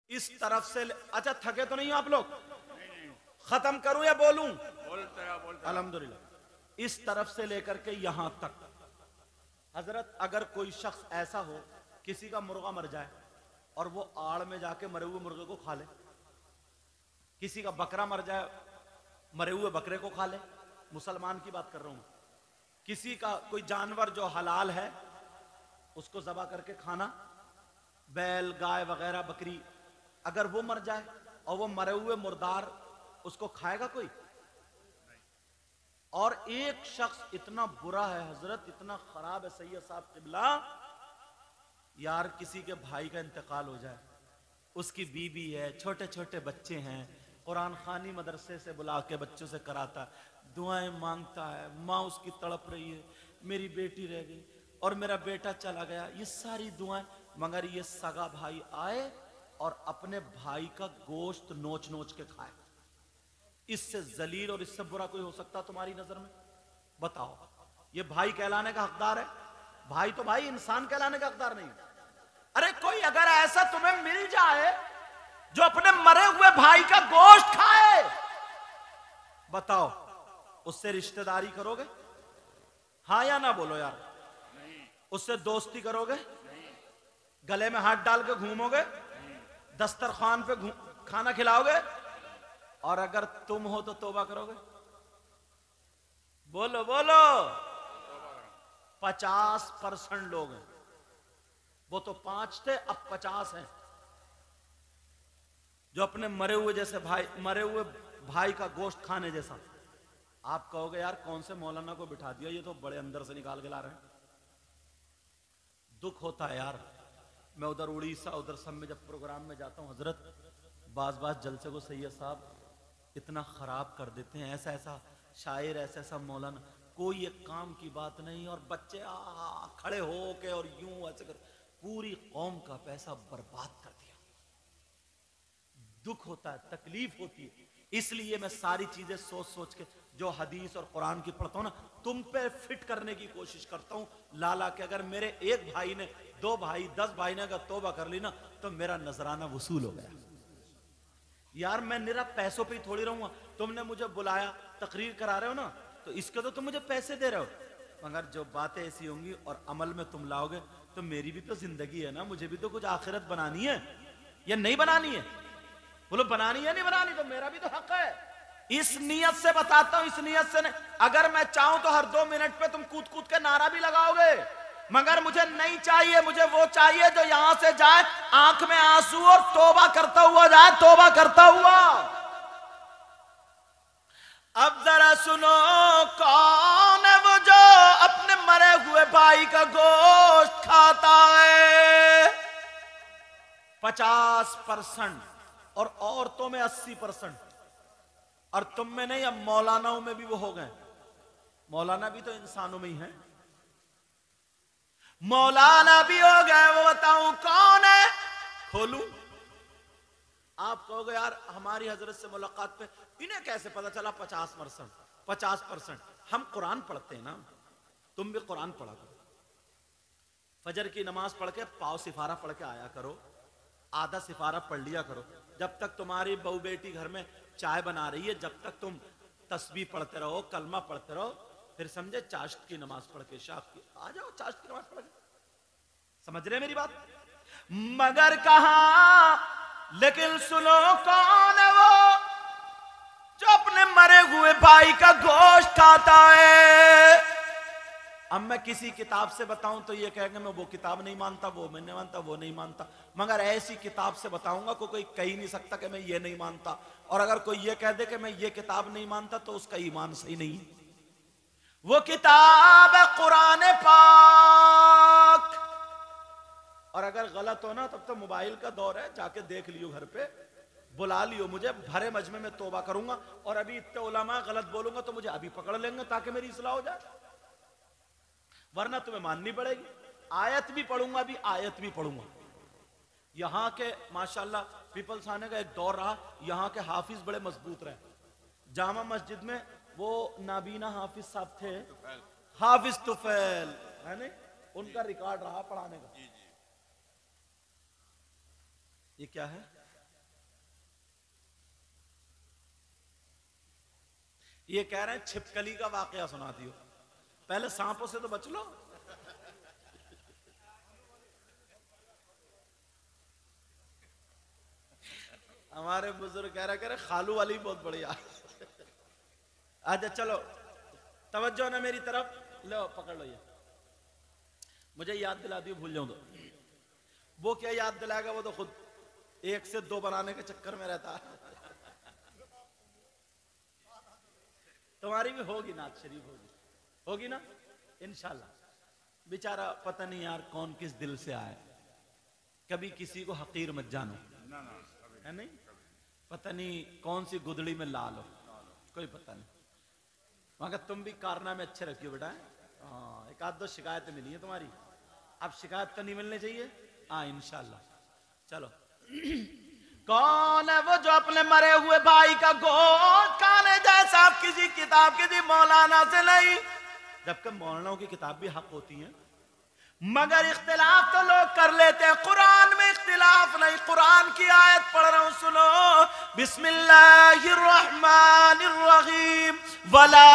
इस तरफ से अच्छा, थके तो नहीं हो आप लोग? खत्म करूं या बोलूं? बोलते अल्हम्दुलिल्लाह। इस तरफ से लेकर के यहां तक हजरत, अगर कोई शख्स ऐसा हो किसी का मुर्गा मर जाए और वो आड़ में जाके मरे हुए मुर्गे को खा ले, किसी का बकरा मर जाए मरे हुए बकरे को खा ले, मुसलमान की बात कर रहा हूं, किसी का कोई जानवर जो हलाल है उसको ज़बा करके खाना, बैल गाय वगैरह बकरी, अगर वो मर जाए और वो मरे हुए मुर्दार उसको खाएगा कोई? और एक शख्स इतना बुरा है हजरत, इतना खराब है सैयद साहब किबला, यार किसी के भाई का इंतकाल हो जाए, उसकी बीवी है, छोटे छोटे बच्चे हैं, कुरान खानी मदरसे से बुला के बच्चों से कराता, दुआएं मांगता है, माँ उसकी तड़प रही है, मेरी बेटी रह गई और मेरा बेटा चला गया, ये सारी दुआएं, मगर ये सगा भाई आए और अपने भाई का गोश्त नोच नोच के खाए। इससे जलील और इससे बुरा कोई हो सकता तुम्हारी नजर में? बताओ, ये भाई कहलाने का हकदार है? भाई तो भाई, इंसान कहलाने का हकदार नहीं। अरे कोई अगर ऐसा तुम्हें मिल जाए जो अपने मरे हुए भाई का गोश्त खाए, बताओ उससे रिश्तेदारी करोगे? हाँ या ना बोलो यार। उससे दोस्ती करोगे? गले में हाथ डाल के घूमोगे? दस्तरखान पे खाना खिलाओगे? और अगर तुम हो तो तौबा करोगे? बोलो बोलो। 50% लोग हैं, वो तो 5 थे अब 50 हैं जो अपने मरे हुए जैसे भाई, मरे हुए भाई का गोश्त खाने जैसा। आप कहोगे यार कौन से मौलाना को बिठा दिया, ये तो बड़े अंदर से निकाल के ला रहे हैं। दुख होता है यार। मैं उधर उड़ीसा उधर सब में जब प्रोग्राम में जाता हूँ हजरत, बाज जलसे को सैयद साहब इतना खराब कर देते हैं, ऐसा ऐसा शायर, ऐसा ऐसा मौलाना, कोई एक काम की बात नहीं, और बच्चे खड़े हो के और यूं ऐसे कर, पूरी कौम का पैसा बर्बाद कर दिया। दुख होता है, तकलीफ होती है। इसलिए मैं सारी चीजें सोच सोच के जो हदीस और कुरान की पढ़ता हूं ना, तुम पे फिट करने की कोशिश करता हूं, लाला के अगर मेरे एक भाई ने, 2 भाई, 10 भाई ने अगर तौबा कर ली ना, तो मेरा नजराना वसूल हो गया। यार मैं निरा पैसों पे ही थोड़ी रहूंगा। तुमने मुझे बुलाया, तकरीर करा रहे हो ना, तो इसके तो तुम मुझे पैसे दे रहे हो, मगर जो बातें ऐसी होंगी और अमल में तुम लाओगे तो मेरी भी तो जिंदगी है ना, मुझे भी तो कुछ आखिरत बनानी है या नहीं बनानी है? बोलो बनानी है नहीं बनानी, तो मेरा भी तो हक है। इस नियत से बताता हूं, इस नियत से नहीं। अगर मैं चाहूं तो हर 2 मिनट पे तुम कूद कूद के नारा भी लगाओगे, मगर मुझे नहीं चाहिए। मुझे वो चाहिए जो यहां से जाए आंख में आंसू और तौबा करता हुआ जाए, तौबा करता हुआ। अब जरा सुनो, कौन है वो जो अपने मरे हुए भाई का गोश्त खाता है? 50%, और औरतों में 80%, और तुम में नहीं, अब मौलानाओं में भी वो हो गए। मौलाना भी तो इंसानों में ही है, मौलाना भी हो गए। वो बताऊं कौन है? खोलूं? आप कहोगे यार हमारी हजरत से मुलाकात पे इन्हें कैसे पता चला 50%? हम कुरान पढ़ते हैं ना, तुम भी कुरान पढ़ा करो। फजर की नमाज पढ़ के पाव सिफारा पढ़ के आया करो, आधा सिफारा पढ़ लिया करो। जब तक तुम्हारी बहू बेटी घर में चाय बना रही है, जब तक तुम तस्बीह पढ़ते रहो, कलमा पढ़ते रहो, फिर समझे चाश्त की नमाज पढ़ के, शाख की, आ जाओ चाश्त की नमाज पढ़ के। समझ रहे मेरी बात? मगर कहा, लेकिन सुनो, कौन है वो जो अपने मरे हुए भाई का गोश्त खाता है? अब मैं किसी किताब से बताऊं तो ये कहेंगे मैं वो किताब नहीं मानता, वो मैं नहीं मानता, वो नहीं मानता। मगर ऐसी किताब से बताऊंगा को कोई कह ही नहीं सकता कि मैं ये नहीं मानता। और अगर कोई ये कह दे कि मैं ये किताब नहीं मानता तो उसका ईमान सही नहीं है। वो किताब है कुरान पाक। और अगर गलत हो ना, तब तो मोबाइल का दौर है, जाके देख लियो घर पे, बुला लियो मुझे, भरे मजमे में तौबा करूंगा। और अभी इतने उलमा गलत बोलूंगा तो मुझे अभी पकड़ लेंगे ताकि मेरी इस्लाह हो जाए, वरना तुम्हें माननी पड़ेगी। आयत भी पढ़ूंगा, भी आयत भी पढ़ूंगा। यहां के माशाल्लाह पीपल्स आने का एक दौर रहा, यहां के हाफिज बड़े मजबूत रहे। जामा मस्जिद में वो नाबीना हाफिज साहब थे, हाफिज तुफैल है नहीं, उनका रिकॉर्ड रहा पढ़ाने का। ये क्या है? ये कह रहे हैं छिपकली का वाकया सुनाती हो, पहले सांपों से तो बच लो। हमारे बुजुर्ग कह रहे खालू वाली बहुत बढ़िया। अच्छा चलो, तवज्जो ना मेरी तरफ, लो पकड़ लो ये। मुझे याद दिला दियो, भूल जाऊं तो। वो क्या याद दिलाएगा, वो तो खुद 1 से 2 बनाने के चक्कर में रहता है। तुम्हारी भी होगी नात शरीफ, होगी ना इंशाल्लाह। बेचारा पता नहीं यार कौन किस दिल से आए, कभी किसी को हकीर मत जानो, है नहीं, पता नहीं कौन सी गुदड़ी में लाल हो, कोई पता नहीं। मगर तुम भी कारनामे अच्छे रखियो बेटा। हाँ, एक आध 2 शिकायतें मिली है तुम्हारी, अब शिकायत तो नहीं मिलनी चाहिए। हाँ इंशाल्लाह। चलो कौन है वो जो अपने मरे हुए भाई का गोश्त खाने जैसा किसी किताब किसी मौलाना से नहीं, जबकि मौलानाओं की किताब भी हक होती है, मगर इख्तिलाफ तो लोग कर लेते हैं। कुरान में इख्तिलाफ नहीं। कुरान की आयत पढ़ रहा हूं, सुनो। बिस्मिल्लाहिर्रहमानिर्रहीम वला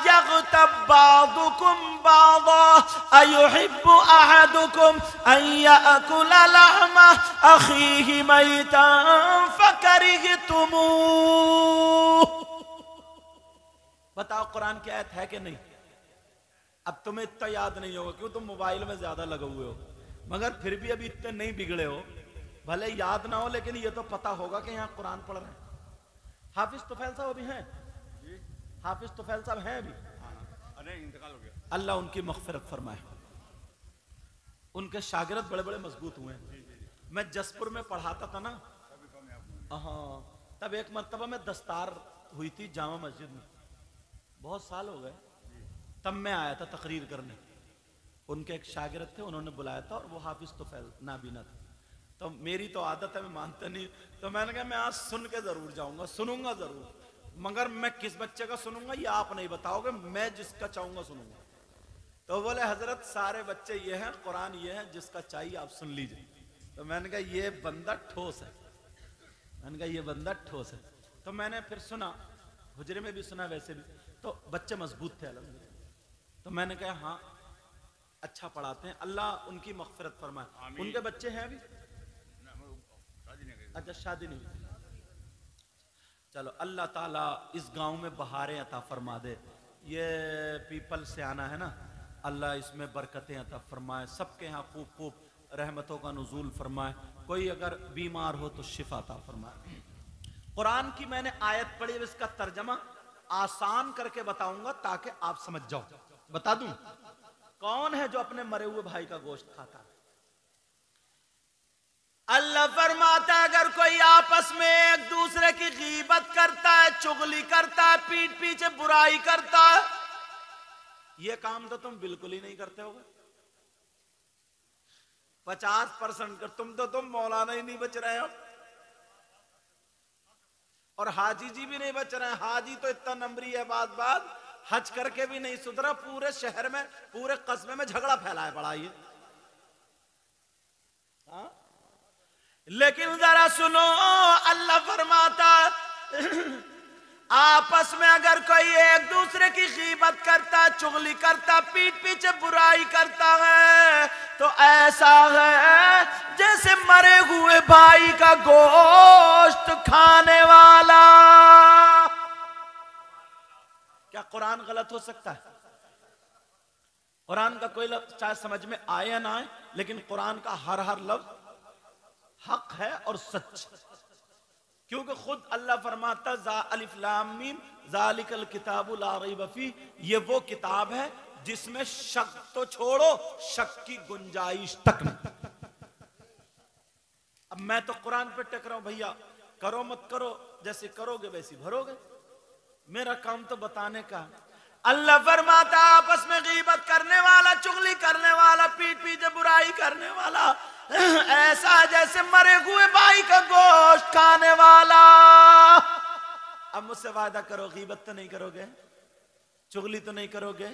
यग़तब बादुकुम बादा अयुहिब्बु अहदुकुम अन याकुला लहमा अखीहि मैतन फकरिहतुमूह। बताओ कुरान की आयत है कि नहीं? अब तुम्हें इतना याद नहीं होगा क्यों, तुम मोबाइल में ज्यादा लगे हुए हो, मगर फिर भी अभी इतने नहीं बिगड़े हो। भले याद ना हो लेकिन ये तो पता होगा कि यहाँ कुरान पढ़ रहे हैं। हाफिज तुफैल साहब अभी हैं? हाफिज तुफैल साहब हैं अभी? अरे इंतकाल हो गया, अल्लाह उनकी मग़फ़िरत फरमाए। उनके शागिर्द बड़े बड़े मजबूत हुए हैं। मैं जसपुर में पढ़ाता था ना, हाँ, तब एक मरतबा में दस्तार हुई थी जामा मस्जिद में, बहुत साल हो गए, तब मैं आया था तकरीर करने। उनके एक शागिर्द थे, उन्होंने बुलाया था और वो हाफिज तुफैल नाबीना था। तो मेरी तो आदत है, मैं मानता नहीं, तो मैंने कहा मैं आज सुन के जरूर जाऊंगा, सुनूंगा जरूर, मगर मैं किस बच्चे का सुनूंगा ये आप नहीं बताओगे, मैं जिसका चाहूंगा सुनूंगा। तो बोले हजरत सारे बच्चे ये हैं, कुरान ये है, जिसका चाहिए आप सुन लीजिए। तो मैंने कहा ये बंदा ठोस है, मैंने कहा ये बंदा ठोस है। तो मैंने फिर सुना, हुजरे में भी सुना, वैसे भी तो बच्चे मजबूत थे अल्हम्दुलिल्लाह। तो मैंने कहा हाँ अच्छा पढ़ाते हैं, अल्लाह उनकी मग़फ़िरत फरमाए। उनके बच्चे हैं अभी? अच्छा शादी नहीं हुई। चलो अल्लाह ताला इस गांव में बहारें अता फरमा दे। ये पीपल से आना है ना, अल्लाह इसमें बरकतें अता फरमाए, सबके यहाँ खूब खूब रहमतों का नुज़ूल फरमाए। कोई अगर बीमार हो तो शिफा अता फरमाए। कुरान की मैंने आयत पढ़ी, इसका तर्जमा आसान करके बताऊंगा ताकि आप समझ जाओ। बता दूं कौन है जो अपने मरे हुए भाई का गोश्त खाता है? अल्लाह फरमाता है अगर कोई आपस में एक दूसरे की गीबत करता है, चुगली करता है, पीठ पीछे बुराई करता है, ये काम तो तुम बिल्कुल ही नहीं करते होगे। 50% कर तुम मौलाना ही नहीं बच रहे हो, और हाजी जी भी नहीं बच रहे हैं। हाजी तो इतना नंबरी है, बात हज करके भी नहीं सुधरा, पूरे शहर में पूरे कस्बे में झगड़ा फैलाया पड़ा ये। हाँ? लेकिन जरा सुनो, अल्लाह फरमाता आपस में अगर कोई एक दूसरे की गीबत करता, चुगली करता, पीठ पीछे बुराई करता है, तो ऐसा है जैसे मरे हुए भाई का गोश्त खाने वाला। क्या कुरान गलत हो सकता है? कुरान का कोई लफ्ज चाहे समझ में आए या ना आए, लेकिन कुरान का हर लफ्ज हक है और सच, क्योंकि खुद अल्लाह फरमाता अलिफ लाम मीम ज़ालिकल किताबु ला रैब फीह, ये वो किताब है जिसमें शक तो छोड़ो, शक की गुंजाइश तक नहीं। अब मैं तो कुरान पे टेक रहा हूं भैया, करो मत करो, जैसे करोगे वैसी भरोगे, मेरा काम तो बताने का। अल्लाह फरमाता आपस में गीबत करने वाला, चुगली करने वाला, पीठ पीछे बुराई करने वाला ऐसा जैसे मरे हुए भाई का गोश्त खाने वाला। अब मुझसे वादा करो, गीबत तो नहीं करोगे, चुगली तो नहीं करोगे,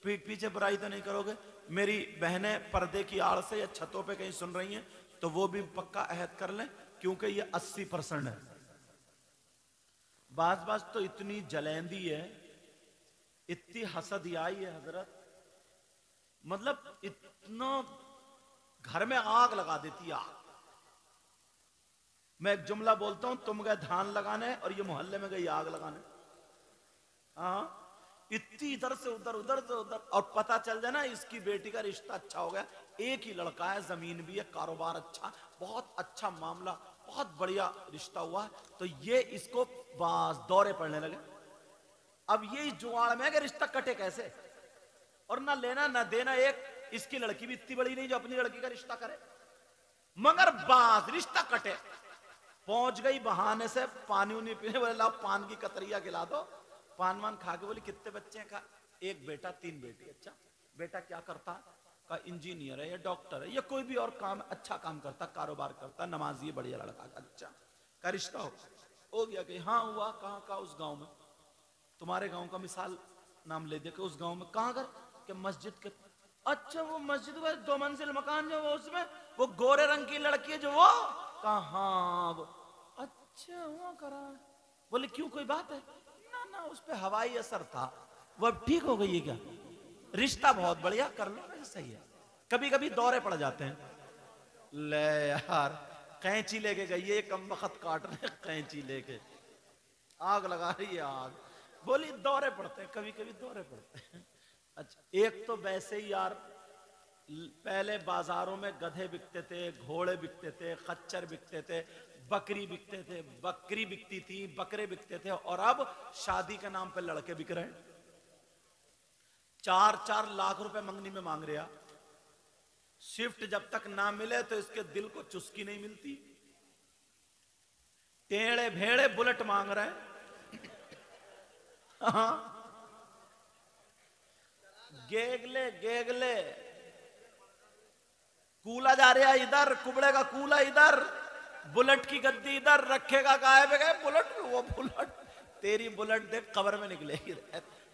पीठ पीछे बुराई तो नहीं करोगे। मेरी बहनें पर्दे की आड़ से या छतों पे कहीं सुन रही हैं तो वो भी पक्का अहद कर लें, क्योंकि ये 80% है, बाज बाज तो इतनी जलेंदी है, इतनी हसदियाई है हजरत, मतलब इतना घर में आग लगा देती है आग। मैं एक जुमला बोलता हूं, तुम गए धान लगाने और ये मोहल्ले में गई आग लगाने। हाँ, इतनी इधर से उधर उधर से उधर, और पता चल जाए ना इसकी बेटी का रिश्ता अच्छा हो गया, एक ही लड़का है, जमीन भी है, कारोबार अच्छा, बहुत अच्छा मामला, बहुत बढ़िया रिश्ता हुआ, तो ये इसको बस दौरे पड़ने लगे। अब ये जुगाड़ में कि रिश्ता कटे कैसे, और ना लेना ना देना, एक इसकी लड़की भी इतनी बड़ी नहीं जो अपनी लड़की का रिश्ता करे, मगर बात रिश्ता कटे। पहुंच गई बहाने से पानी उनी पीने, बोले लाओ पान की कतरिया खिला दो, पान वान खा के बोली कितने बच्चे हैं, का एक बेटा तीन बेटी। अच्छा बेटा क्या करता है, का इंजीनियर है या डॉक्टर है या कोई भी और काम, अच्छा काम करता, कारोबार करता, नमाजी है, बढ़िया लड़का। अच्छा का रिश्ता हो गया कि हाँ हुआ, कहाँ का, उस गांव में, तुम्हारे गांव का मिसाल नाम ले दे के उस गांव में, कहाँ कर कि मस्जिद के। अच्छा वो मस्जिद का 2 मंजिल मकान जो वो, उसमें वो गोरे रंग की लड़की है जो, वो कहाँ वो, अच्छा हुआ करा। बोले क्यों कोई बात है, ना ना उस पे हवाई असर था, वो अब ठीक हो गई है क्या, रिश्ता बहुत बढ़िया, कर लो वैसे सही है। कभी कभी दौरे पड़ जाते हैं, ले यार कैंची लेके गई है कम वक्त काटने, कैंची लेके आग लगा रही है आग, बोली दौरे पड़ते हैं, कभी कभी दौरे पड़ते हैं। अच्छा एक तो वैसे ही यार, पहले बाजारों में गधे बिकते थे, घोड़े बिकते थे, खच्चर बिकते थे, बकरी बिकते थे, बकरी बिकती थी, बकरे बिकते थे, और अब शादी के नाम पे लड़के बिक रहे हैं। 4-4 लाख रुपए मंगनी में मांग रहे, शिफ्ट जब तक ना मिले तो इसके दिल को चुस्की नहीं मिलती, टेढ़े भेड़े बुलेट मांग रहे हैं। हाँ गेगले गेगले, कूला जा रहा इधर, कुबड़े का कूला इधर, बुलेट की गद्दी इधर, रखेगा गाय पे गए बुलेट, वो बुलेट तेरी बुलेट देख कब्र में निकलेगी,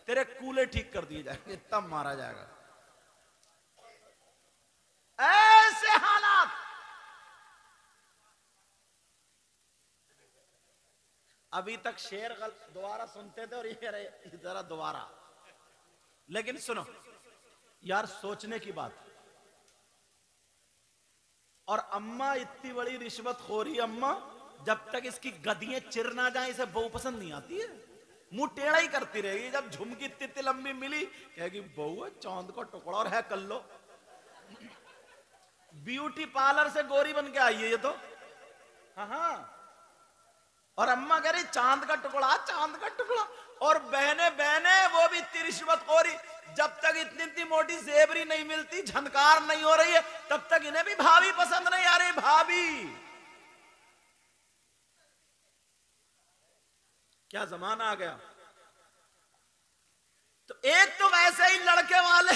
तेरे कूले ठीक कर दिए जाएंगे, तब मारा जाएगा। ऐसे हालात, अभी तक शेर दोबारा सुनते थे और ये जरा दोबारा, लेकिन सुनो यार सोचने की बात। और अम्मा इतनी बड़ी रिश्वतखोरी अम्मा, जब तक इसकी गदियां चिर ना जाए इसे बहू पसंद नहीं आती है, मुंह टेढ़ा ही करती रहेगी। जब झुमकी इतनी लंबी मिली कहेगी बहू है चांद का टुकड़ा और है कल्लो, ब्यूटी पार्लर से गोरी बन के आई है ये तो। हाँ हाँ, और अम्मा कह रही चांद का टुकड़ा, चांद का टुकड़ा, और बहने बहने वो भी इतनी रिश्वतखोरी, जब तक इतनी इतनी मोटी जेबरी नहीं मिलती, झनकार नहीं हो रही है, तब तक इन्हें भी भाभी पसंद नहीं आ रही। भाभी क्या जमाना आ गया। तो एक तो वैसे ही लड़के वाले,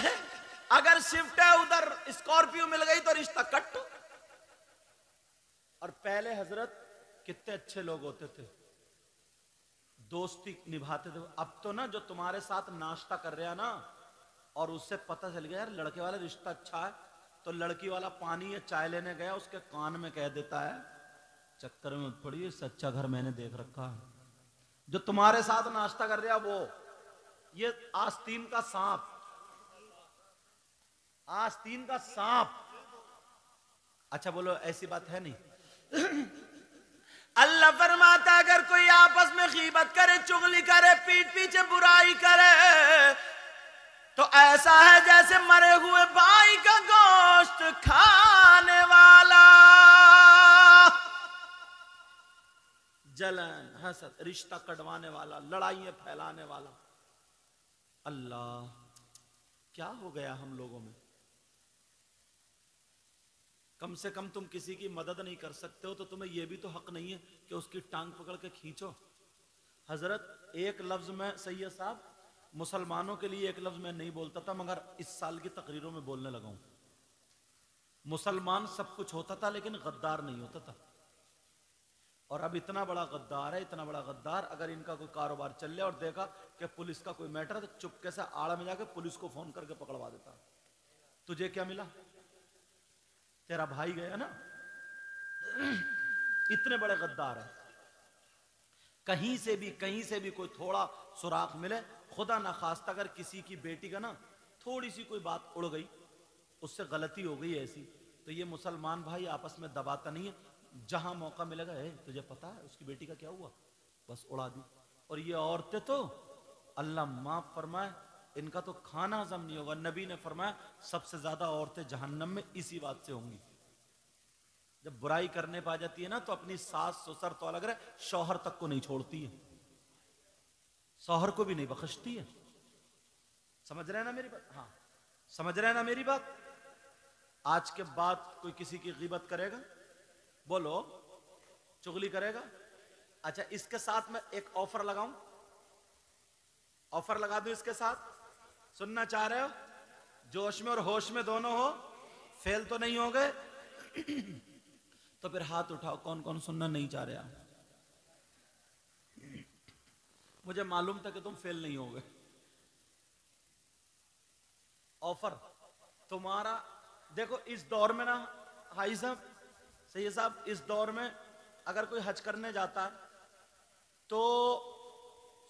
अगर शिफ्ट है उधर स्कॉर्पियो मिल गई तो रिश्ता कट। और पहले हजरत कितने अच्छे लोग होते थे, दोस्ती निभाते थे। अब तो ना जो तुम्हारे साथ नाश्ता कर रहा ना, और उससे पता चल गया यार लड़के वाला रिश्ता अच्छा है, तो लड़की वाला पानी या चाय लेने गया, उसके कान में कह देता है चक्कर में मत पड़िए, सच्चा घर मैंने देख रखा है। जो तुम्हारे साथ नाश्ता कर रहा वो, ये आस्तीन का सांप, आस्तीन का सांप। अच्छा बोलो ऐसी बात है नहीं। अल्लाह फरमाता अगर कोई आपस में गीबत करे, चुगली करे, पीठ पीछे बुराई करे, तो ऐसा है जैसे मरे हुए भाई का गोश्त खाने वाला। जलन, हसद, रिश्ता कटवाने वाला, लड़ाइयां फैलाने वाला। अल्लाह क्या हो गया हम लोगों में। कम से कम तुम किसी की मदद नहीं कर सकते हो तो तुम्हें यह भी तो हक नहीं है कि उसकी टांग पकड़ के खींचो। हजरत एक लफ्ज में सैयद साहब, मुसलमानों के लिए एक लफ्ज मैं नहीं बोलता था, मगर इस साल की तकरीरों में बोलने लगा हूं। मुसलमान सब कुछ होता था लेकिन गद्दार नहीं होता था। और अब इतना बड़ा गद्दार है, इतना बड़ा गद्दार, अगर इनका कोई कारोबार चल जाए और देखा कि पुलिस का कोई मैटर है तो चुपके से आड़ा में जाके पुलिस को फोन करके पकड़वा देता। तुझे क्या मिला, तेरा भाई गया ना। इतने बड़े गद्दार है। कहीं से भी कोई थोड़ा सुराख मिले, खुदा ना खास्ता अगर किसी की बेटी का ना थोड़ी सी कोई बात उड़ गई, उससे गलती हो गई ऐसी, तो ये मुसलमान भाई आपस में दबाता नहीं है, जहां मौका मिलेगा, तुझे पता है उसकी बेटी का क्या हुआ, बस उड़ा दी। और ये औरतें तो अल्लाह माफ फरमाए, इनका तो खाना हजम नहीं होगा। नबी ने फरमाया सबसे ज्यादा औरतें जहन्नम में इसी बात से होंगी। जब बुराई करने पा जाती है ना, तो अपनी सास ससुर तो अलग रहे, शौहर तक को नहीं छोड़ती है, शौहर को भी नहीं बख्शती है। समझ रहे हैं ना मेरी बात? हाँ, समझ रहे हैं ना मेरी बात? आज के बाद कोई किसी की गीबत करेगा, बोलो, चुगली करेगा, अच्छा इसके साथ मैं एक ऑफर लगाऊं, ऑफर लगा दूं इसके साथ, सुनना चाह रहे हो? जोश में और होश में दोनों हो, फेल तो नहीं हो गए? तो फिर हाथ उठाओ, कौन कौन सुनना नहीं चाह रहे आप? मुझे मालूम था कि तुम फेल नहीं होगे। ऑफर तुम्हारा, देखो इस दौर में ना हाई साहब, सही साहब, इस दौर में अगर कोई हज करने जाता है तो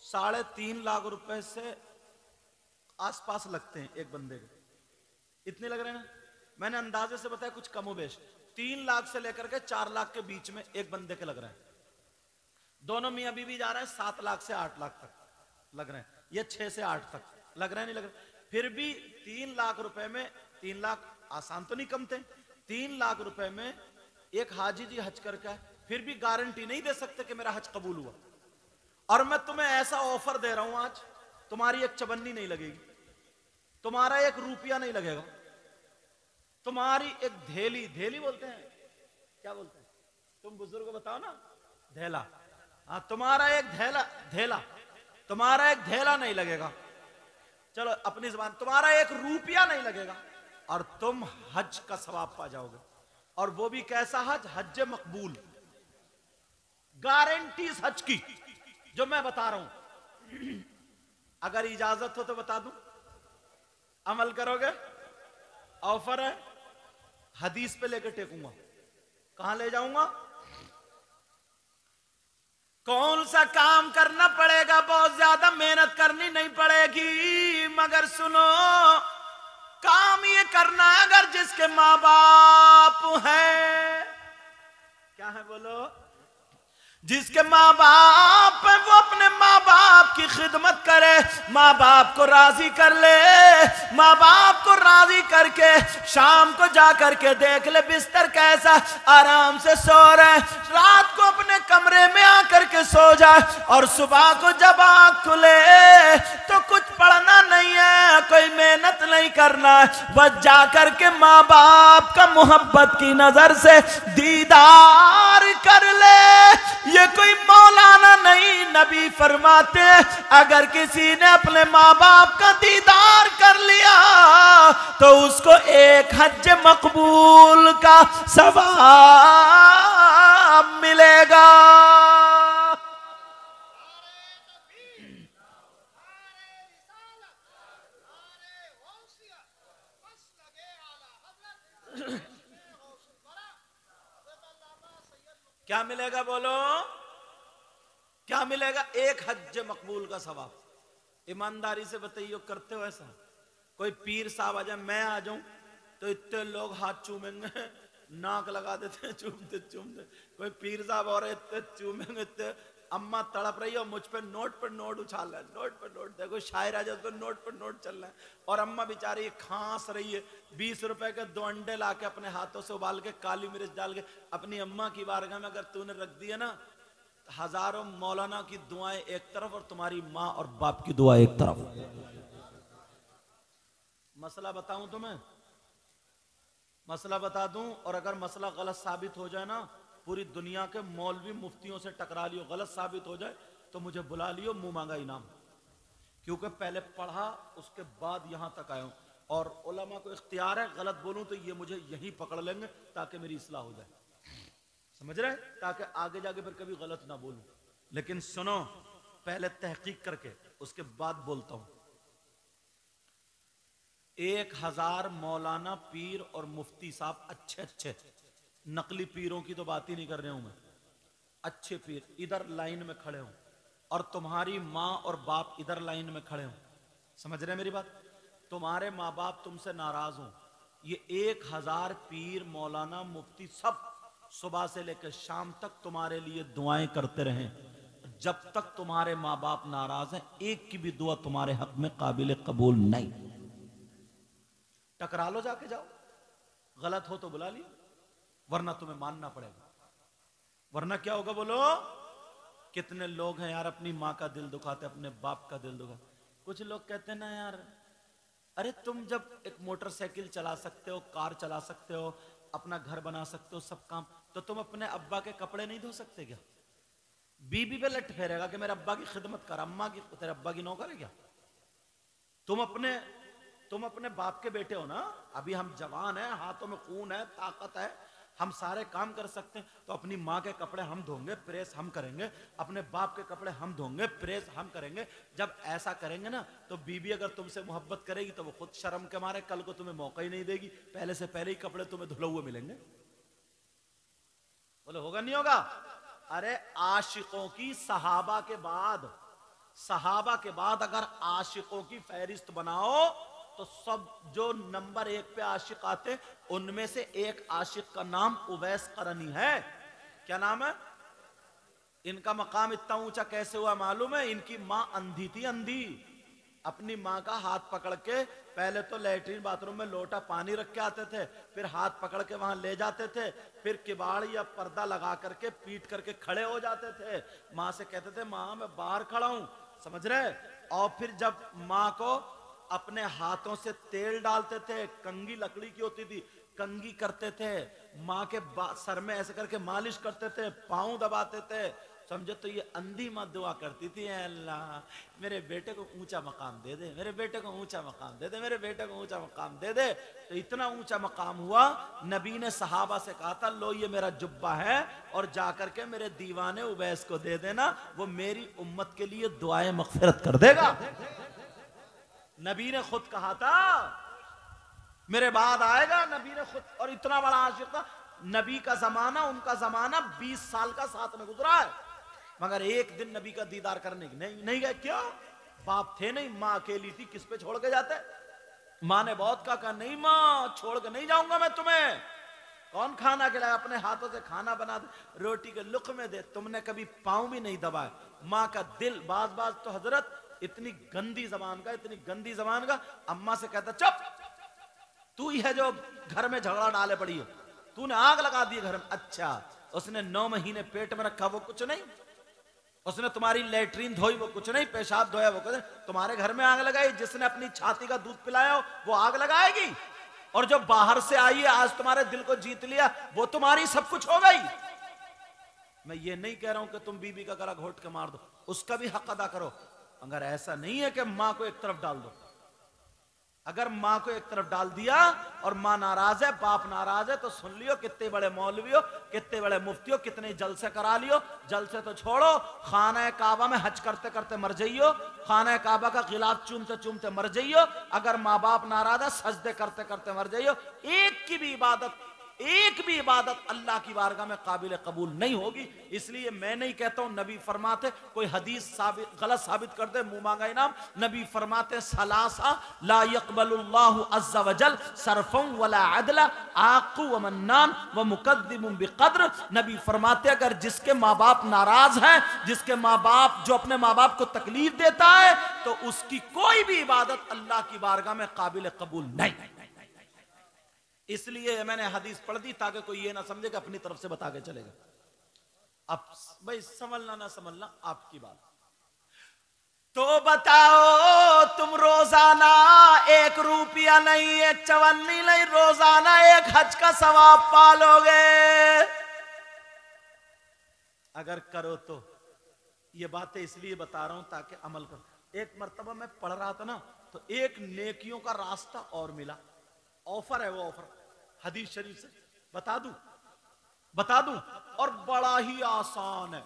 3.5 लाख रुपए से आसपास लगते हैं एक बंदे के। इतने लग रहे हैं ना, मैंने अंदाजे से बताया, कुछ कमो बेश 3 लाख से लेकर के 4 लाख के बीच में एक बंदे के लग रहे हैं। दोनों मियां बीवी जा रहे हैं 7 लाख से 8 लाख तक लग रहे हैं, ये 6 से 8 तक लग रहे हैं, नहीं लग रहे? फिर भी 3 लाख रुपए में, 3 लाख आसान तो नहीं कमते, 3 लाख रुपए में एक हाजी जी हज करके फिर भी गारंटी नहीं दे सकते कि मेरा हज कबूल हुआ। और मैं तुम्हें ऐसा ऑफर दे रहा हूं आज, तुम्हारी एक चबन्नी नहीं लगेगी, तुम्हारा 1 रुपया नहीं लगेगा, तुम्हारी एक धेली, धेली बोलते हैं, क्या बोलते हैं तुम बुजुर्ग बताओ ना, धेला, हाँ तुम्हारा एक धेला, धेला, तुम्हारा एक धेला नहीं लगेगा, चलो अपनी जुबान, तुम्हारा 1 रुपया नहीं लगेगा, और तुम हज का सवाब पा जाओगे। और वो भी कैसा हज? हज मकबूल, गारंटी हज की, जो मैं बता रहा हूं। अगर इजाजत हो तो बता दूं, अमल करोगे? ऑफर है, हदीस पे लेकर टेकूंगा, कहां ले जाऊंगा? कौन सा काम करना पड़ेगा? बहुत ज्यादा मेहनत करनी नहीं पड़ेगी, मगर सुनो, काम ये करना अगर जिसके मां बाप हैं, क्या है बोलो, जिसके माँ बाप है वो अपने माँ बाप की खिदमत करे, माँ बाप को राजी कर ले, माँ बाप को राजी करके शाम को जा करके देख ले बिस्तर कैसा, आराम से सो रहे, रात को अपने कमरे में आकर के सो जाए, और सुबह को जब आँख खुले तो कुछ पढ़ना नहीं है, कोई मेहनत नहीं करना है, बस जा करके माँ बाप का मोहब्बत की नजर से दीदार कर ले। ये कोई मौलाना नहीं, नबी फरमाते हैं अगर किसी ने अपने माँ बाप का दीदार कर लिया तो उसको 1 हज मकबूल का सवाब मिलेगा। क्या मिलेगा बोलो, क्या मिलेगा? 1 हज मकबूल का सवाब। ईमानदारी से बताइए, करते हो ऐसा? कोई पीर साहब आ जाए, मैं आ जाऊं तो इतने लोग हाथ चूमेंगे, नाक लगा देते हैं चूमते चूमते, कोई पीर साहब और इतने चूमेंगे, इतने, अम्मा तड़प रही है मुझ पे नोट पर नोट उछाल रहा है, नोट पर नोट, देखो शायर आ जाए तो नोट पर नोट चल रहा है, और अम्मा बेचारी खांस रही है, 20 रुपए के 2 अंडे लाके अपने हाथों से उबाल के काली मिर्च डाल के अपनी अम्मा की बारगाह में अगर तूने रख दिया ना, हजारों मौलाना की दुआएं एक तरफ और तुम्हारी माँ और बाप की दुआ एक तरफ। मसला बताऊं तुम्हें, मसला बता दूं, और अगर मसला गलत साबित हो जाए ना, पूरी दुनिया के मौलवी मुफ्तियों से टकरा लियो, गलत साबित हो जाए तो मुझे बुला लियो, मुंह मांगा इनाम, क्योंकि पहले पढ़ा उसके बाद यहां तक आया हूं, और उलमा को इख्तियार है गलत बोलूं तो ये मुझे यहीं पकड़ लेंगे ताकि मेरी इस्लाह हो जाए, समझ रहे, ताकि आगे जाके फिर कभी गलत ना बोलूं। लेकिन सुनो, पहले तहकीक करके उसके बाद बोलता हूं। 1000 मौलाना पीर और मुफ्ती साहब अच्छे अच्छे, नकली पीरों की तो बात ही नहीं कर रहा हूं मैं, अच्छे पीर इधर लाइन में खड़े हों, और तुम्हारी माँ और बाप इधर लाइन में खड़े हो, समझ रहे हैं मेरी बात? तुम्हारे माँ बाप तुमसे नाराज हो, ये 1000 पीर मौलाना मुफ्ती सब सुबह से लेकर शाम तक तुम्हारे लिए दुआएं करते रहें, जब तक तुम्हारे माँ बाप नाराज हैं एक की भी दुआ तुम्हारे हक में काबिल कबूल नहीं। टकरा लो, जाके जाओ, गलत हो तो बुला लियो, वरना तुम्हें मानना पड़ेगा। वरना क्या होगा बोलो? कितने लोग हैं यार अपनी माँ का दिल दुखाते, अपने बाप का दिल दुखाते। कुछ लोग कहते हैं ना यार, अरे तुम जब एक मोटरसाइकिल चला सकते हो, कार चला सकते हो, अपना घर बना सकते हो, सब काम, तो तुम अपने अब्बा के कपड़े नहीं धो सकते क्या? बीबी पे लट फेरेगा कि मेरे अब्बा की खिदमत कर, अम्मा की, तेरे अब्बा की नौकर है क्या? तुम अपने बाप के बेटे हो ना, अभी हम जवान हैं, हाथों में खून है, ताकत है, हम सारे काम कर सकते हैं, तो अपनी माँ के कपड़े हम धोंगे, प्रेस हम करेंगे, अपने बाप के कपड़े हम धोंगे, प्रेस हम करेंगे। जब ऐसा करेंगे ना तो बीबी अगर तुमसे मोहब्बत करेगी तो वो खुद शर्म के मारे कल को तुम्हें मौका ही नहीं देगी, पहले से पहले ही कपड़े तुम्हें धुले हुए मिलेंगे। बोले होगा नहीं होगा? अरे आशिकों की सहाबा के बाद अगर आशिकों की फहरिस्त बनाओ तो सब जो नंबर 1 पे आशिक आते उनमें से एक आशिक का नाम उवैस करनी है। क्या नाम है? इनका मकाम इतना ऊंचा कैसे हुआ मालूम है? इनकी मां अंधी थी, अंधी। अपनी माँ का हाथ पकड़ के पहले तो लैट्रिन बाथरूम में लोटा पानी रख के आते थे, फिर हाथ पकड़ के वहां ले जाते थे, फिर किबाड़ या पर्दा लगा करके पीट करके खड़े हो जाते थे। माँ से कहते थे माँ मैं बाहर खड़ा हूं, समझ रहे? और फिर जब माँ को अपने हाथों से तेल डालते थे, कंगी लकड़ी की होती थी, कंगी करते थे, माँ के सर में ऐसे करके मालिश करते थे, पाँव दबाते थे, समझो। तो ये अंधी माँ दुआ करती थी, अल्लाह मेरे बेटे को ऊंचा मकाम दे दे, मेरे बेटे को ऊंचा मकाम दे दे, मेरे बेटे को ऊंचा मकाम दे दे। तो इतना ऊंचा मकाम हुआ, नबी ने सहाबा से कहा था लो ये मेरा जुब्बा है और जाकर के मेरे दीवाने उवैस को दे देना, वो मेरी उम्मत के लिए दुआएं मगफिरत कर देगा। नबी ने खुद कहा था, मेरे बाद आएगा, नबी ने खुद। और इतना बड़ा आशिक था, नबी का जमाना, उनका जमाना 20 साल का साथ में गुजरा है, मगर एक दिन नबी का दीदार करने की नहीं गए। क्यों? बाप थे नहीं, माँ अकेली थी, किस पे छोड़ के जाते? माँ ने बहुत कहा नहीं माँ छोड़ के नहीं जाऊंगा मैं तुम्हें। कौन खाना खिलाए? अपने हाथों से खाना बना दे, रोटी के लुक़मे दे, तुमने कभी पाँव भी नहीं दबाए। माँ का दिल, बाज तो हजरत इतनी गंदी जबान का अम्मा से कहता चुप, तू ही है जो घर में झगड़ा डाले पड़ी हो, तूने आग लगा दी घर में। अच्छा, उसने 9 महीने पेट में रखा वो कुछ नहीं, उसने तुम्हारी लेटरीन धोई वो कुछ नहीं, पेशाब धोया वो कुछ नहीं, तुम्हारे घर में आग लगाई। जिसने अपनी छाती का दूध पिलाया हो वो आग लगाएगी, और जो बाहर से आई है आज तुम्हारे दिल को जीत लिया वो तुम्हारी सब कुछ हो गई। मैं ये नहीं कह रहा हूं कि तुम बीबी का गला घोट के मार दो, उसका भी हक अदा करो, अगर ऐसा नहीं है कि मां को एक तरफ डाल दो। अगर माँ को एक तरफ डाल दिया और माँ नाराज है, बाप नाराज है, तो सुन लियो, कितने बड़े मौलवी हो, कितने बड़े मुफ्ती हो, कितने जलसे करा लियो, जलसे तो छोड़ो, खाना काबा में हज करते करते मर जाइयो, खाना काबा का गिलाफ चूमते चूमते मर जाइयो। अगर माँ बाप नाराज है, सजदे करते करते मर जाइयो। एक भी इबादत अल्लाह की बारगाह में काबिल कबूल नहीं होगी। इसलिए मैं नहीं कहता हूं, नबी फरमाते, कोई हदीस गलत साबित कर दे मुंह मांगा इनाम। नबी फरमाते सलासा ला यक़बलुल्लाहु अज़्ज़ा वजल सरफ़न वला अदला आक़ु व मन्नान व मुक़द्दिमुन बिक़द्र। नबी फरमाते अगर जिसके माँ बाप नाराज हैं, जिसके माँ बाप जो अपने माँ बाप को तकलीफ देता है, तो उसकी कोई भी इबादत अल्लाह की बारगाह में काबिल कबूल नहीं। इसलिए मैंने हदीस पढ़ दी ताकि कोई ये ना समझे कि अपनी तरफ से बता के चलेगा। अब भाई समझना ना समझना आपकी बात। तो बताओ तुम रोजाना 1 रुपया नहीं, 1 चवन्नी नहीं, रोजाना 1 हज का सवाब पालोगे अगर करो तो। ये बातें इसलिए बता रहा हूं ताकि अमल करो। एक मर्तबा मैं पढ़ रहा था ना, तो एक नेकियों का रास्ता और मिला, ऑफर है, वो ऑफर हदीस शरीफ से बता दूं, और बड़ा ही आसान है,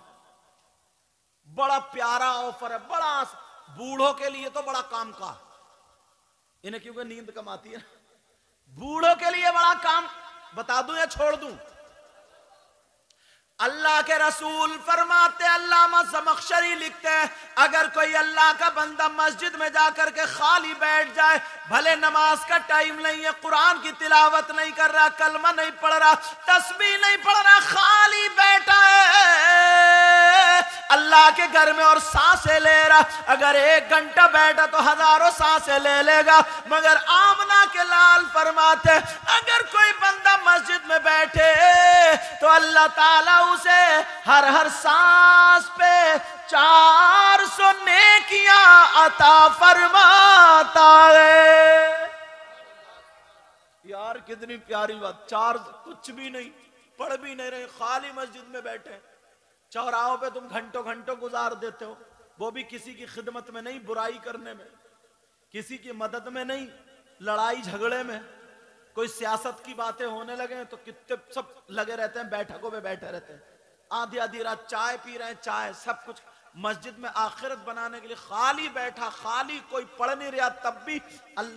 बड़ा प्यारा ऑफर है, बड़ा बूढ़ों के लिए तो बड़ा काम का। इन्हें क्योंकि नींद कम आती है, बूढ़ों के लिए बड़ा काम। बता दूं या छोड़ दूं? अल्लाह के रसूल फरमाते, अल्लाह अल्लामा ज़मख़शरी लिखते हैं, अगर कोई अल्लाह का बंदा मस्जिद में जाकर के खाली बैठ जाए, भले नमाज का टाइम नहीं है, कुरान की तिलावत नहीं कर रहा, कलमा नहीं पढ़ रहा, तस्बीह नहीं पढ़ रहा, खाली बैठा है अल्लाह के घर में और सांसें ले रहा, अगर 1 घंटा बैठा तो हजारों सांसें ले लेगा। मगर आमना के लाल फरमाते, अगर कोई बंदा मस्जिद में बैठे तो अल्लाह ताला उसे हर सांस पे 400 नेकियां अता फरमाता है। यार कितनी प्यारी बात, 4 कुछ भी नहीं, पढ़ भी नहीं रहे, खाली मस्जिद में बैठे। चौराहों पे तुम घंटों घंटों गुजार देते हो, वो भी किसी की खिदमत में नहीं, बुराई करने में, किसी की मदद में नहीं, लड़ाई झगड़े में। कोई सियासत की बातें होने लगे तो कितने सब लगे रहते हैं, बैठकों पे बैठे रहते हैं, आधी आधी रात चाय पी रहे हैं, चाय सब कुछ। मस्जिद में आखिरत बनाने के लिए खाली बैठा, खाली कोई पढ़ नहीं रहा, तब भी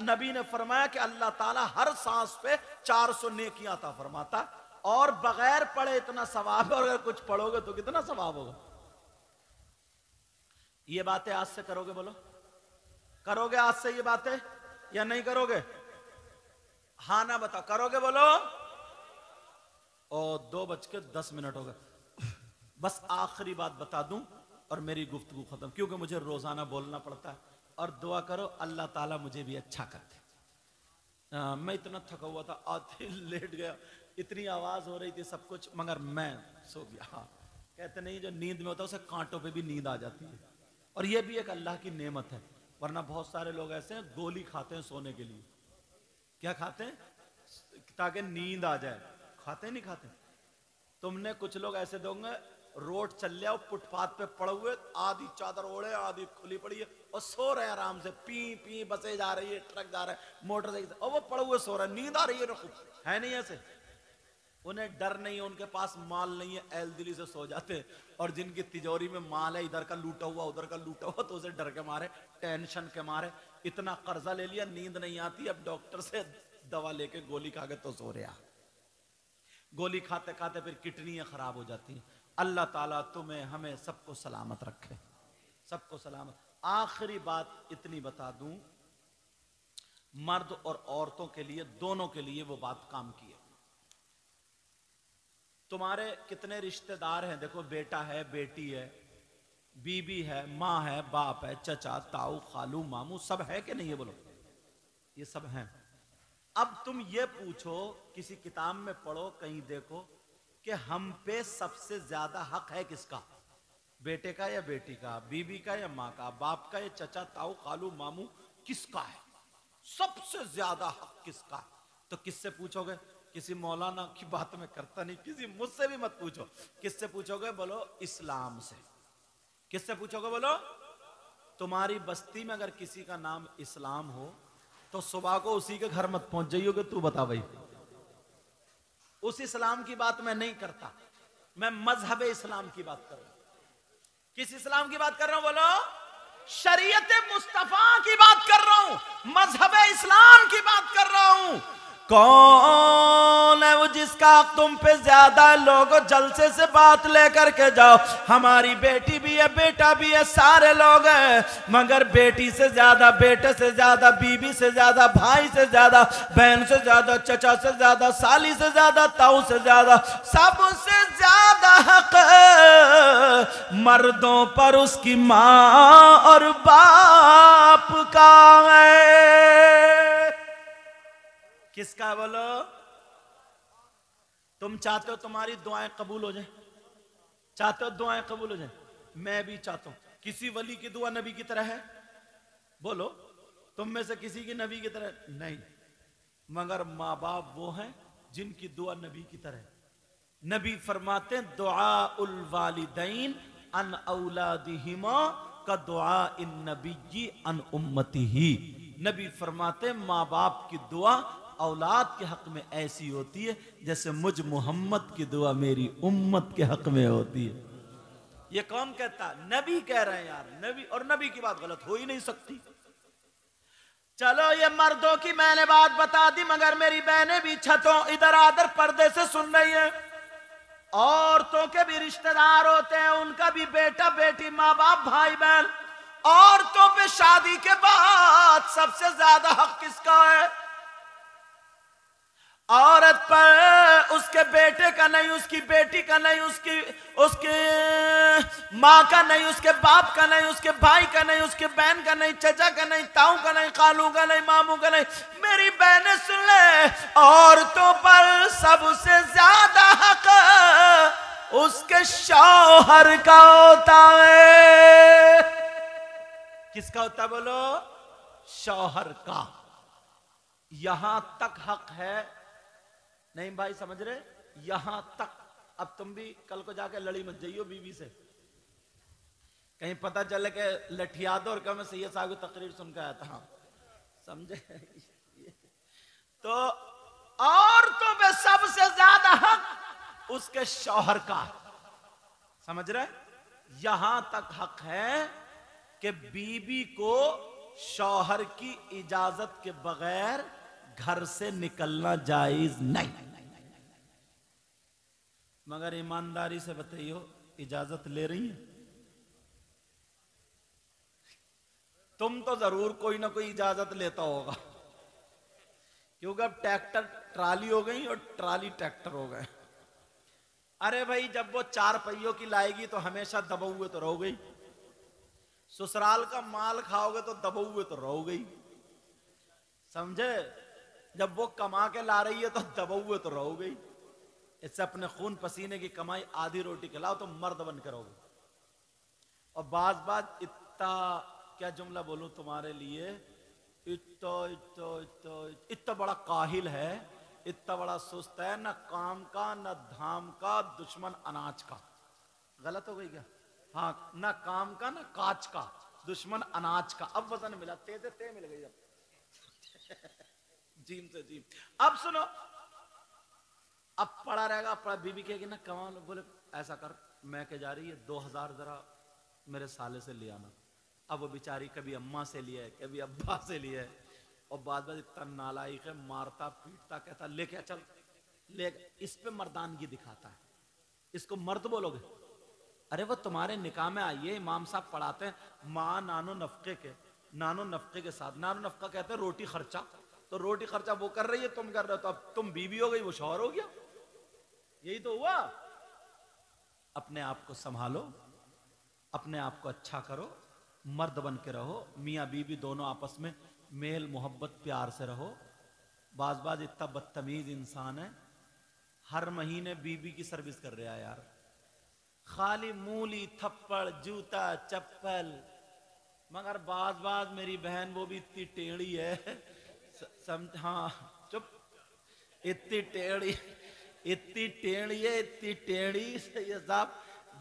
नबी ने फरमाया कि अल्लाह ताला हर सांस पे 400 नेकियां अता फरमाता, और बगैर पढ़े इतना सवाब, और अगर कुछ पढ़ोगे तो कितना सवाब होगा। ये बातें आज से करोगे? बोलो, करोगे आज से ये बातें या नहीं करोगे? हाँ ना बताओ, करोगे? बोलो। और 2:10 हो गए। बस आखिरी बात बता दूं और मेरी गुफ्तगू खत्म, क्योंकि मुझे रोजाना बोलना पड़ता है। और दुआ करो अल्लाह ताला मुझे भी अच्छा कर दे। मैं इतना थका हुआ था, आधे लेट गया, इतनी आवाज हो रही थी सब कुछ, मगर मैं सो गया। हाँ, कहते नहीं जो नींद में होता है उसे कांटों पे भी नींद आ जाती है, और ये भी एक अल्लाह की नेमत है। वरना बहुत सारे लोग ऐसे हैं गोली खाते हैं सोने के लिए। क्या खाते हैं? ताकि नींद आ जाए। खाते नहीं खाते? तुमने कुछ लोग ऐसे दोगे, रोड चल जाओ, फुटपाथ पे पड़े हुए, आधी चादर ओढ़े, आधी खुली पड़ी है, और सो रहे आराम से, पी पी बसें जा रही है, ट्रक जा रहा है, मोटरसाइकिल, और वो पड़े हुए सो रहे, नींद आ रही है नहीं ऐसे? उन्हें डर नहीं है, उनके पास माल नहीं है, एल दिली से सो जाते। और जिनकी तिजोरी में माल है, इधर का लूटा हुआ उधर का लूटा हुआ, तो उसे डर के मारे, टेंशन के मारे इतना कर्जा ले लिया, नींद नहीं आती, अब डॉक्टर से दवा लेके गोली खा के तो सो रहा। गोली खाते खाते फिर किडनियां खराब हो जाती हैं। अल्लाह ताला तुम्हें हमें सबको सलामत रखे, सबको सलामत। आखिरी बात इतनी बता दूं, मर्द और औरतों के लिए, दोनों के लिए वो बात काम की है। तुम्हारे कितने रिश्तेदार हैं? देखो, बेटा है, बेटी है, बीबी है, माँ है, बाप है, चचा, ताऊ, खालू, मामू, सब है कि नहीं है? बोलो, ये सब हैं। अब तुम ये पूछो, किसी किताब में पढ़ो, कहीं देखो कि हम पे सबसे ज्यादा हक है किसका? बेटे का या बेटी का? बीबी का या माँ का? बाप का या चचा, ताऊ, खालू, मामू, किसका है? सबसे ज्यादा हक किसका है? तो किससे पूछोगे? किसी मौलाना की बात में करता नहीं, किसी मुझसे भी मत पूछो। किससे पूछोगे? बोलो, इस्लाम से। किससे पूछोगे? बोलो। तुम्हारी बस्ती में अगर किसी का नाम इस्लाम हो तो सुबह को उसी के घर मत पहुंच जाइयोगे। तू बता भाई, उस इस्लाम की बात मैं नहीं करता, मैं मजहब इस्लाम की बात कर रहा हूं। किस इस्लाम की बात कर रहा हूं? बोलो, शरीयत मुस्तफा की बात कर रहा हूं, मजहब इस्लाम की बात कर रहा हूं। कौन है वो जिसका तुम पे ज्यादा लोगों जलसे से बात लेकर के जाओ? हमारी बेटी भी है, बेटा भी है, सारे लोग हैं, मगर बेटी से ज्यादा, बेटे से ज्यादा, बीबी से ज्यादा, भाई से ज्यादा, बहन से ज्यादा, चचा से ज्यादा, साली से ज्यादा, ताऊ से ज्यादा, सबसे ज्यादा हक मर्दों पर उसकी माँ और बाप का है। किसका? बोलो। तुम चाहते हो तुम्हारी दुआएं कबूल हो जाए? चाहते हो दुआएं कबूल हो जाए? मैं भी चाहता हूं। किसी वली की दुआ नबी की तरह है? बोलो, तुम में से किसी की नबी की तरह नहीं, मगर माँ बाप वो हैं जिनकी दुआ नबी की तरह है। नबी फरमाते हैं, दुआ उल वालिदैन अन औलादिहिमा का दुआ इन नबी अन उम्मतिही। नबी फरमाते, माँ बाप की दुआ औलाद के हक में ऐसी होती है जैसे मुझ मोहम्मद की दुआ मेरी उम्मत के हक में होती है। ये कौन कहता? नबी कह रहे हैं यार, नबी। और नबी की बात गलत हो ही नहीं सकती। चलो, ये मर्दों की मैंने बात बता दी, मगर मेरी बहनें भी छतों इधर आधर पर्दे से सुन रही हैं। औरतों के भी रिश्तेदार होते हैं, उनका भी बेटा बेटी माँ बाप भाई बहन। औरतों पे शादी के बाद सबसे ज्यादा हक किसका है? औरत पर उसके बेटे का नहीं, उसकी बेटी का नहीं, उसकी उसकी माँ का नहीं, उसके बाप का नहीं, उसके भाई का नहीं, उसके बहन का नहीं, चचा का नहीं, ताऊ का नहीं, खालू का नहीं, मामू का नहीं। मेरी बहनें सुन ले, औरतों पर सबसे ज्यादा हक उसके शौहर का होता है। किसका होता है बोलो? शौहर का। यहां तक हक है, नहीं भाई समझ रहे? यहां तक। अब तुम भी कल को जाके लड़ी मत जाइयो बीवी से, कहीं पता चले कि लठिया दो और कहा मैं सैयद साहब की तकरीर सुन के आया था, समझे? तो औरतों पे सबसे ज्यादा हक उसके शौहर का, समझ रहे? यहां तक हक है कि बीवी को शौहर की इजाजत के बगैर घर से निकलना जायज नहीं। मगर ईमानदारी से बताइयो, इजाजत ले रही है? तुम तो जरूर कोई ना कोई इजाजत लेता होगा, क्योंकि अब ट्रैक्टर ट्राली हो गई और ट्राली ट्रैक्टर हो गए। अरे भाई, जब वो 4 पहियों की लाएगी तो हमेशा दबे हुए तो रहोगे। ससुराल का माल खाओगे तो दबे हुए तो रहोगे, समझे? जब वो कमा के ला रही है तो दबे हुए तो रहोगे। इससे अपने खून पसीने की कमाई आधी रोटी खिलाओ तो मर्द बन के रहोगे। और बाज इतना क्या जुमला बोलूं तुम्हारे लिए, इतना बड़ा काहिल है, इतना बड़ा सुस्त है, न काम का न धाम का, दुश्मन अनाज का। गलत हो गई क्या? हाँ, न काम का न काज का, दुश्मन अनाज का। अब वजन मिला, ते मिल गई अब जीम से जीम। अब सुनो, अब पड़ा रहेगा, पड़ा बीबी कहेगी ना कमा लो, बोले ऐसा कर, मैं के जा रही है 2000 जरा मेरे साले से ले आना। अब वो बेचारी कभी अम्मा से लिया है, कभी अब्बा से लिया है, और बाद इतना नालायक है, मारता पीटता, कहता लेके चल ले। इस पे मर्दानगी दिखाता है, इसको मर्द बोलोगे? अरे वो तुम्हारे निकाह में आई है, इमाम साहब पढ़ाते हैं माँ नानो नफके के साथ। नानो नफका कहते हैं रोटी खर्चा, तो रोटी खर्चा वो कर रही है, तुम कर रहे हो, तो अब तुम बीवी हो गई, वो शौहर हो गया। यही तो हुआ। अपने आप को संभालो, अपने आप को अच्छा करो, मर्द बन के रहो। मियाँ बीवी दोनों आपस में मेल मोहब्बत प्यार से रहो। बाज इतना बदतमीज इंसान है, हर महीने बीवी की सर्विस कर रहा है यार, खाली मूली थप्पड़ जूता चप्पल। मगर बाज मेरी बहन वो भी इतनी टेढ़ी है, हाँ चुप, इतनी टेढ़ी है, इतनी टेढ़ी ये साहब,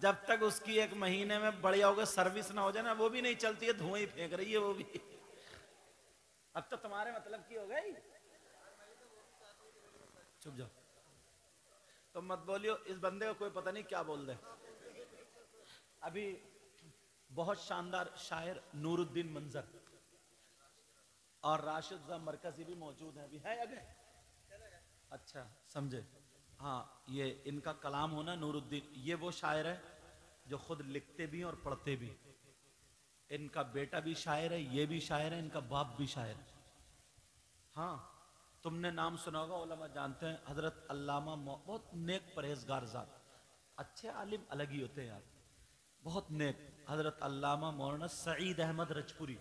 जब तक उसकी 1 महीने में बढ़िया होगा सर्विस ना हो जाए ना, वो भी नहीं चलती है, धुआं ही फेंक रही है वो भी। अब तो तुम्हारे मतलब की हो गई, चुप जाओ, तो मत बोलियो, इस बंदे को कोई पता नहीं क्या बोल दे। अभी बहुत शानदार शायर नूरुद्दीन मंजर और राशिद मरकजी भी मौजूद है, अभी है आगे? अच्छा समझे? हाँ, ये इनका कलाम होना नूरुद्दीन, ये वो शायर है जो खुद लिखते भी और पढ़ते भी। इनका बेटा भी शायर है, ये भी शायर है, इनका बाप भी शायर है। हाँ, तुमने नाम सुना होगा, उलमा जानते हैं, हजरत अल्लामा, बहुत नेक परहेजगार जात, अच्छे आलिम अलग ही होते हैं यार, बहुत नेक। हजरत अल्लामा मौलाना सईद अहमद रजपुरी,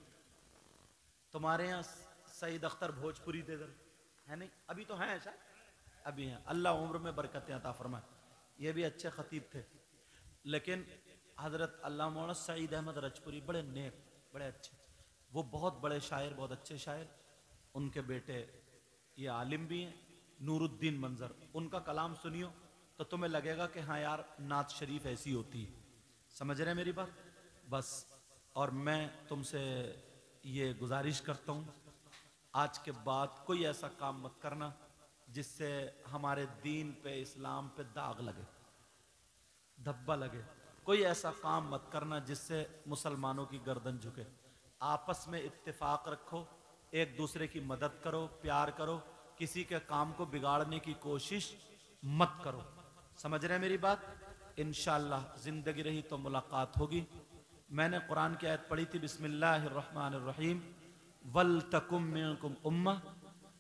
तुम्हारे यहाँ सईद अख्तर भोजपुरी दे दर है नहीं? अभी तो हैं शायद, अभी हैं, अल्लाह उम्र में बरकतें अता फरमाए। ये भी अच्छे खतीब थे, लेकिन हजरत अल्लामा मौलाना सईद अहमद रजपुरी बड़े नेक, बड़े अच्छे, वो बहुत बड़े शायर, बहुत अच्छे शायर। उनके बेटे ये आलिम भी हैं, नूरुद्दीन मंजर। उनका कलाम सुनियो तो तुम्हें लगेगा कि हाँ यार, नात शरीफ ऐसी होती है। समझ रहे मेरी बात? बस, और मैं तुमसे ये गुजारिश करता हूँ, आज के बाद कोई ऐसा काम मत करना जिससे हमारे दीन पे, इस्लाम पे दाग लगे, धब्बा लगे। कोई ऐसा काम मत करना जिससे मुसलमानों की गर्दन झुके। आपस में इत्तेफाक रखो, एक दूसरे की मदद करो, प्यार करो, किसी के काम को बिगाड़ने की कोशिश मत करो। समझ रहे हैं मेरी बात? इंशाअल्लाह जिंदगी रही तो मुलाकात होगी। मैंने कुरान की आयत पढ़ी थी, बिस्मिल्लाहिर्रहमानिर्रहीम, वल तकुम मिनकुम उम्मा,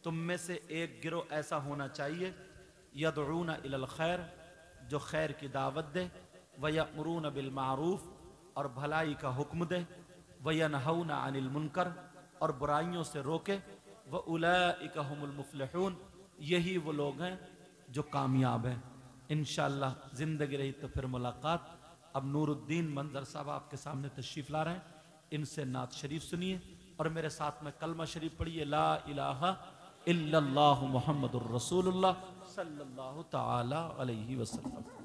तुम में से एक गिरोह ऐसा होना चाहिए, यदऊना इलल खैर, जो खैर की दावत दे, व यअमुरूना बिल मारूफ, और भलाई का हुक्म दे, व यनहौना अनिल मुनकर, और बुराइयों से रोके, व उलाइका हुमुल मुफ्लिहून, यही वो लोग हैं जो कामयाब हैं। इंशाअल्लाह जिंदगी रही तो फिर मुलाकात। अब नूरुद्दीन मंजर साहब आपके सामने तशरीफ ला रहे हैं, इनसे नात शरीफ सुनिए और मेरे साथ में कलमा शरीफ पढ़िए, ला इलाहा इल्लल्लाहु मुहम्मदुर रसूलुल्लाह सल्लल्लाहु तआला अलैहि वसल्लम।